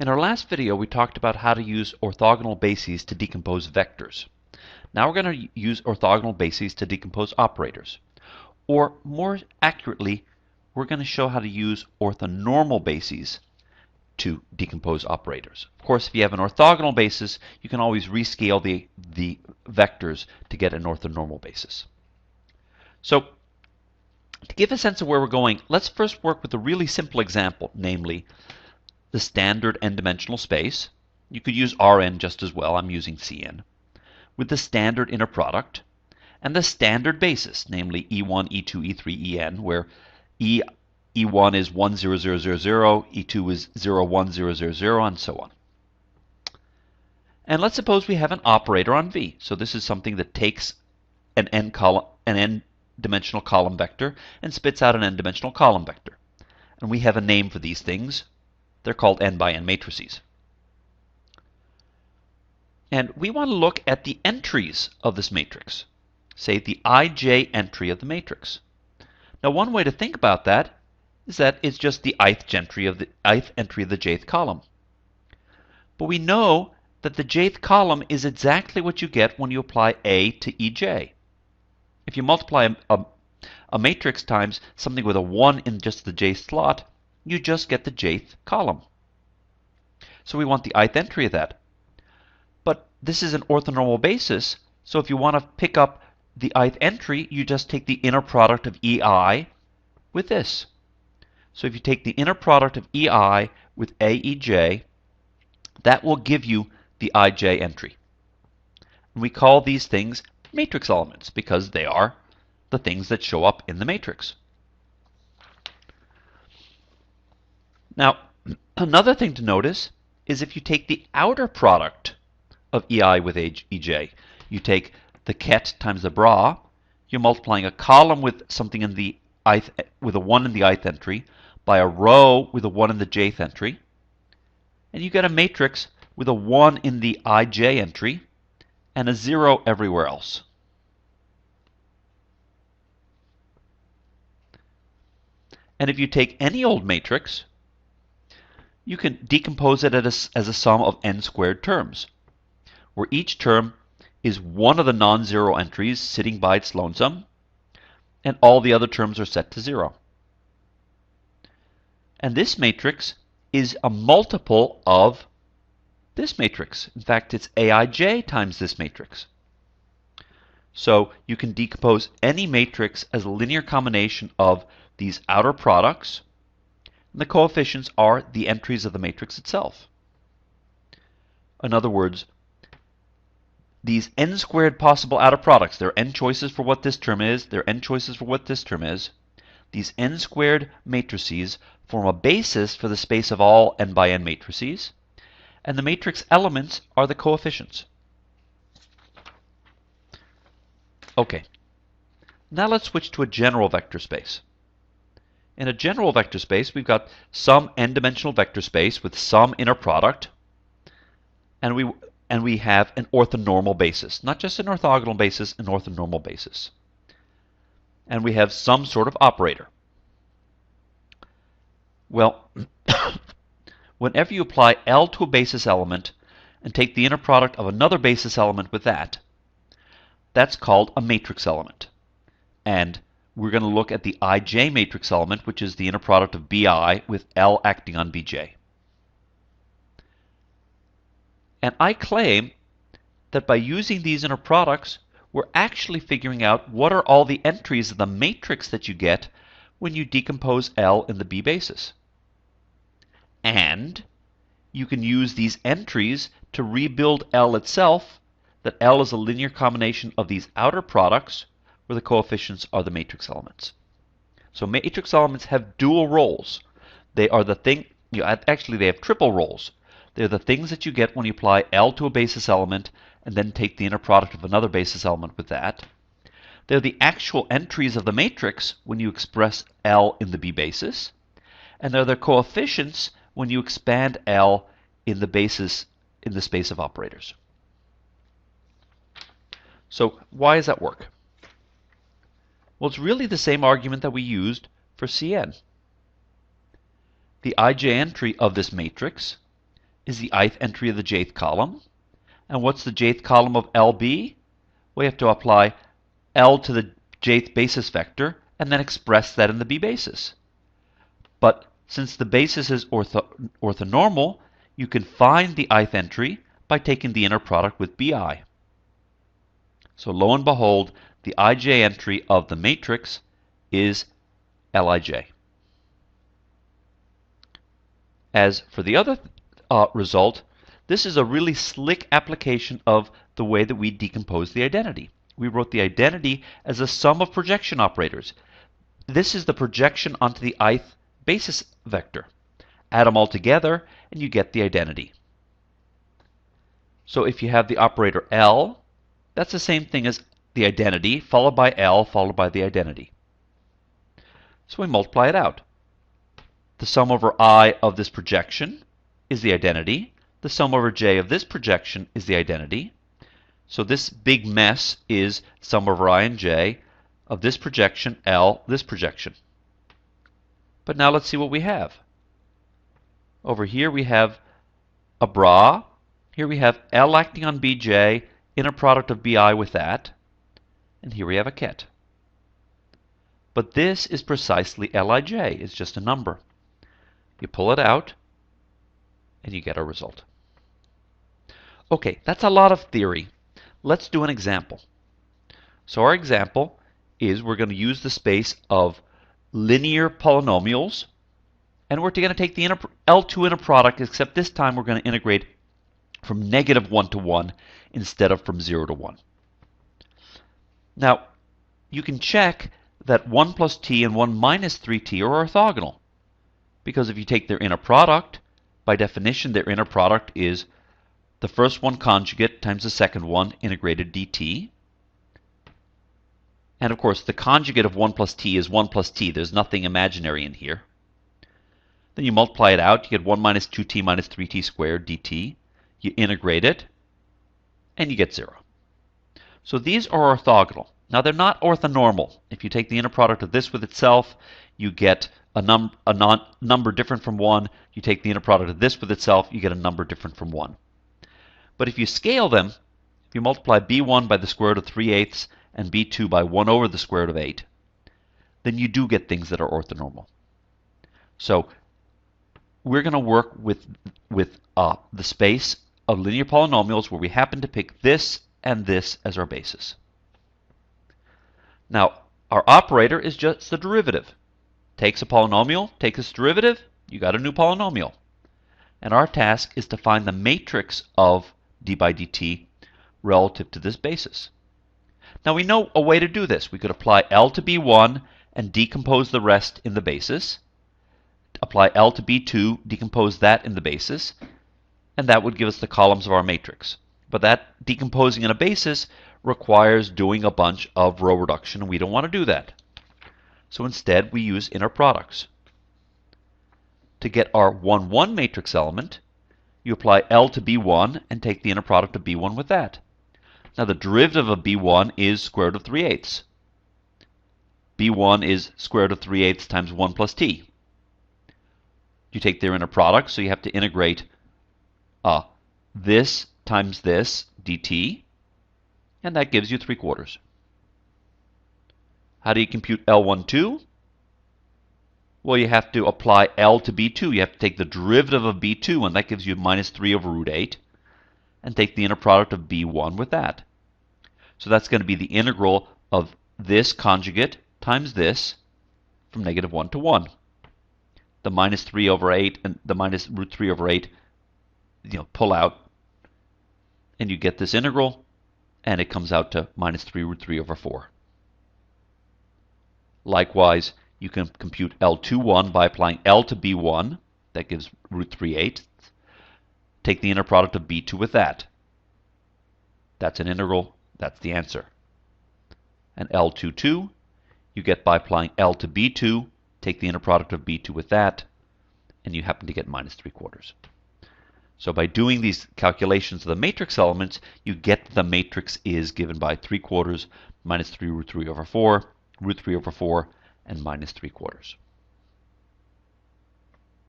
In our last video, we talked about how to use orthogonal bases to decompose vectors. Now we're going to use orthogonal bases to decompose operators. Or more accurately, we're going to show how to use orthonormal bases to decompose operators. Of course, if you have an orthogonal basis, you can always rescale the vectors to get an orthonormal basis. So, to give a sense of where we're going, let's first work with a really simple example, namely the standard n-dimensional space. You could use Rn just as well. I'm using Cn. With the standard inner product and the standard basis, namely E1, E2, E3, En, where E1 is 1, 0, 0, 0, 0, E2 is 0, 1, 0, 0, 0, and so on. And let's suppose we have an operator on V. So this is something that takes an n-dimensional column vector and spits out an n-dimensional column vector. And we have a name for these things. They're called n by n matrices. And we want to look at the entries of this matrix, say the ij entry of the matrix. Now, one way to think about that is that it's just the ith entry of the jth column. But we know that the jth column is exactly what you get when you apply A to ej. If you multiply a matrix times something with a 1 in just the jth slot, you just get the jth column. So we want the ith entry of that. But this is an orthonormal basis, so if you want to pick up the ith entry, you just take the inner product of ei with this. So if you take the inner product of ei with aej, that will give you the ij entry. And we call these things matrix elements because they are the things that show up in the matrix. Now, another thing to notice is if you take the outer product of ei with ej, you take the ket times the bra, you're multiplying a column with something in the ith, with a 1 in the ith entry by a row with a 1 in the jth entry, and you get a matrix with a 1 in the ij entry and a 0 everywhere else. And if you take any old matrix, you can decompose it as a sum of n squared terms, where each term is one of the non-zero entries sitting by its lonesome, and all the other terms are set to 0. And this matrix is a multiple of this matrix. In fact, it's aij times this matrix. So you can decompose any matrix as a linear combination of these outer products, and the coefficients are the entries of the matrix itself. In other words, these n squared possible outer products, there are n choices for what this term is, there are n choices for what this term is. These n squared matrices form a basis for the space of all n by n matrices, and the matrix elements are the coefficients. Okay, now let's switch to a general vector space. In a general vector space, we've got some n-dimensional vector space with some inner product, and we have an orthonormal basis, not just an orthogonal basis, an orthonormal basis. And we have some sort of operator. Well, whenever you apply L to a basis element and take the inner product of another basis element with that, that's called a matrix element. And we're going to look at the ij matrix element, which is the inner product of bi with L acting on bj. And I claim that by using these inner products, we're actually figuring out what are all the entries of the matrix that you get when you decompose L in the B basis. And you can use these entries to rebuild L itself, that L is a linear combination of these outer products where the coefficients are the matrix elements. So matrix elements have dual roles. They are the thing, actually they have triple roles. They're the things that you get when you apply L to a basis element and then take the inner product of another basis element with that. They're the actual entries of the matrix when you express L in the B basis. And they're the coefficients when you expand L in the space of operators. So why does that work? Well, it's really the same argument that we used for Cn. The ij entry of this matrix is the ith entry of the jth column. And what's the jth column of LB? We have to apply L to the jth basis vector and then express that in the B basis. But since the basis is orthonormal, you can find the ith entry by taking the inner product with BI. So lo and behold, the ij entry of the matrix is Lij. As for the other result, this is a really slick application of the way that we decompose the identity. We wrote the identity as a sum of projection operators. This is the projection onto the ith basis vector. Add them all together and you get the identity. So if you have the operator L, that's the same thing as the identity followed by L followed by the identity. So we multiply it out. The sum over I of this projection is the identity. The sum over j of this projection is the identity. So this big mess is sum over I and j of this projection, L, this projection. But now let's see what we have. Over here we have a bra. Here we have L acting on Bj, inner product of Bi with that. And here we have a ket. But this is precisely Lij. It's just a number. You pull it out, and you get a result. Okay, that's a lot of theory. Let's do an example. So our example is we're going to use the space of linear polynomials, and we're going to take the L2 inner product, except this time we're going to integrate from -1 to 1 instead of from 0 to 1. Now, you can check that 1 plus t and 1 minus 3t are orthogonal, because if you take their inner product, by definition their inner product is the first one conjugate times the second one integrated dt. And of course the conjugate of 1 plus t is 1 plus t. There's nothing imaginary in here. Then you multiply it out, you get 1 minus 2t minus 3t squared dt. You integrate it, and you get 0. So these are orthogonal. Now they're not orthonormal. If you take the inner product of this with itself, you get a number different from 1. You take the inner product of this with itself, you get a number different from 1. But if you scale them, if you multiply b1 by the square root of 3/8 and b2 by 1 over the square root of 8, then you do get things that are orthonormal. So we're going to work with the space of linear polynomials where we happen to pick this and this as our basis. Now, our operator is just the derivative. Takes a polynomial, takes its derivative, you got a new polynomial. And our task is to find the matrix of d by dt relative to this basis. Now we know a way to do this. We could apply L to b1 and decompose the rest in the basis. Apply L to b2, decompose that in the basis, and that would give us the columns of our matrix. But that decomposing in a basis requires doing a bunch of row reduction, and we don't want to do that. So instead we use inner products. To get our 1, 1 matrix element, you apply L to b1 and take the inner product of b1 with that. Now the derivative of b1 is square root of 3/8. b1 is square root of 3/8 times 1 plus t. You take their inner product, so you have to integrate this times this dt, and that gives you 3/4. How do you compute L12? Well, you have to apply L to b2. You have to take the derivative of b2, and that gives you minus 3 over root 8, and take the inner product of b1 with that. So that's going to be the integral of this conjugate times this from -1 to 1. The minus 3 over 8 and the minus root 3 over 8, pull out, and you get this integral, and it comes out to minus 3 root 3 over 4. Likewise, you can compute L21 by applying L to b1. That gives root 3/8. Take the inner product of b2 with that. That's an integral. That's the answer. And L22, you get by applying L to b2. Take the inner product of b2 with that, and you happen to get minus 3/4. So by doing these calculations of the matrix elements, you get the matrix is given by 3/4 minus 3 root 3 over 4, root 3 over 4, and minus 3/4.